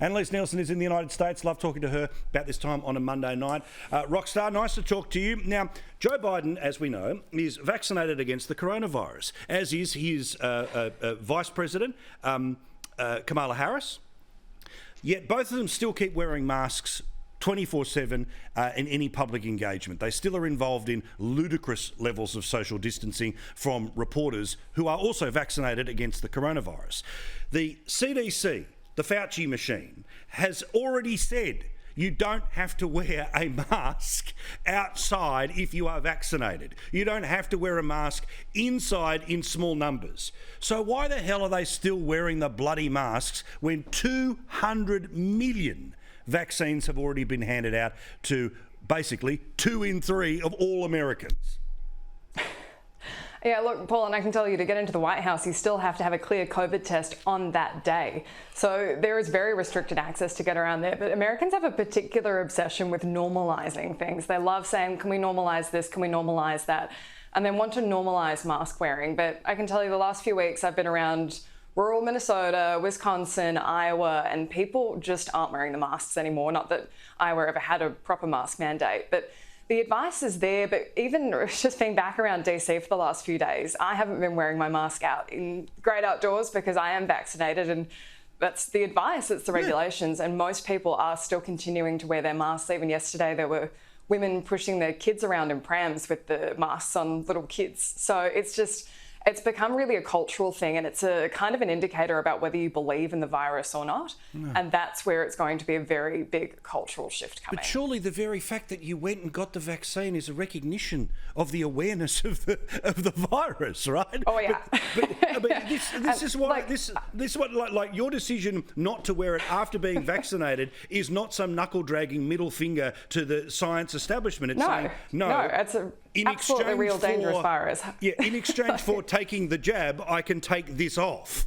Annalise Nelson is in the United States. Love talking to her about this time on a Monday night. Rockstar, nice to talk to you. Now, Joe Biden, as we know, is vaccinated against the coronavirus, as is his Vice President, Kamala Harris. Yet both of them still keep wearing masks 24/7 in any public engagement. They still are involved in ludicrous levels of social distancing from reporters who are also vaccinated against the coronavirus. The CDC, the Fauci machine, has already said you don't have to wear a mask outside if you are vaccinated. You don't have to wear a mask inside in small numbers. So why the hell are they still wearing the bloody masks when 200 million vaccines have already been handed out to basically 2 in 3 of all Americans? Yeah, look, Paul, and I can tell you, to get into the White House, you still have to have a clear COVID test on that day. So there is very restricted access to get around there. But Americans have a particular obsession with normalising things. They love saying, can we normalise this? Can we normalise that? And they want to normalise mask wearing. But I can tell you, the last few weeks I've been around rural Minnesota, Wisconsin, Iowa, and people just aren't wearing the masks anymore. Not that Iowa ever had a proper mask mandate, but the advice is there. But even just being back around DC for the last few days, I haven't been wearing my mask out in great outdoors because I am vaccinated, and that's the advice, it's the regulations. And most people are still continuing to wear their masks. Even yesterday, there were women pushing their kids around in prams with the masks on, little kids. So it's become really a cultural thing, and it's a kind of an indicator about whether you believe in the virus or not. No. And that's where it's going to be a very big cultural shift coming. But surely the very fact that you went and got the vaccine is a recognition of the awareness of the virus, right? Oh yeah. But this is why this is what like your decision not to wear it after being vaccinated is not some knuckle dragging middle finger to the science establishment. It's saying no. It's a absolutely real dangerous virus. Yeah, in exchange for taking the jab, I can take this off.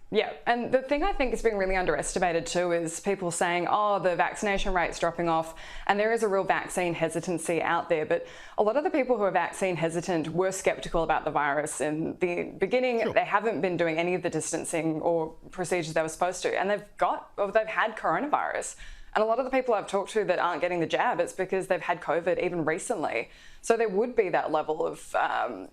Yeah, and the thing I think is being really underestimated too is people saying, oh, the vaccination rate's dropping off, and there is a real vaccine hesitancy out there. But a lot of the people who are vaccine hesitant were sceptical about the virus in the beginning. Sure. They haven't been doing any of the distancing or procedures they were supposed to, and they've had coronavirus. And a lot of the people I've talked to that aren't getting the jab, it's because they've had COVID even recently. So there would be that level of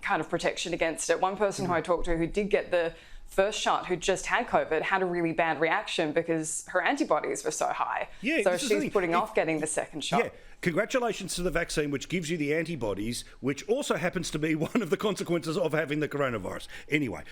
kind of protection against it. One person who I talked to who did get the first shot, who just had COVID, had a really bad reaction because her antibodies were so high. Yeah, so she's putting off getting the second shot. Yeah. Congratulations to the vaccine, which gives you the antibodies, which also happens to be one of the consequences of having the coronavirus. Anyway,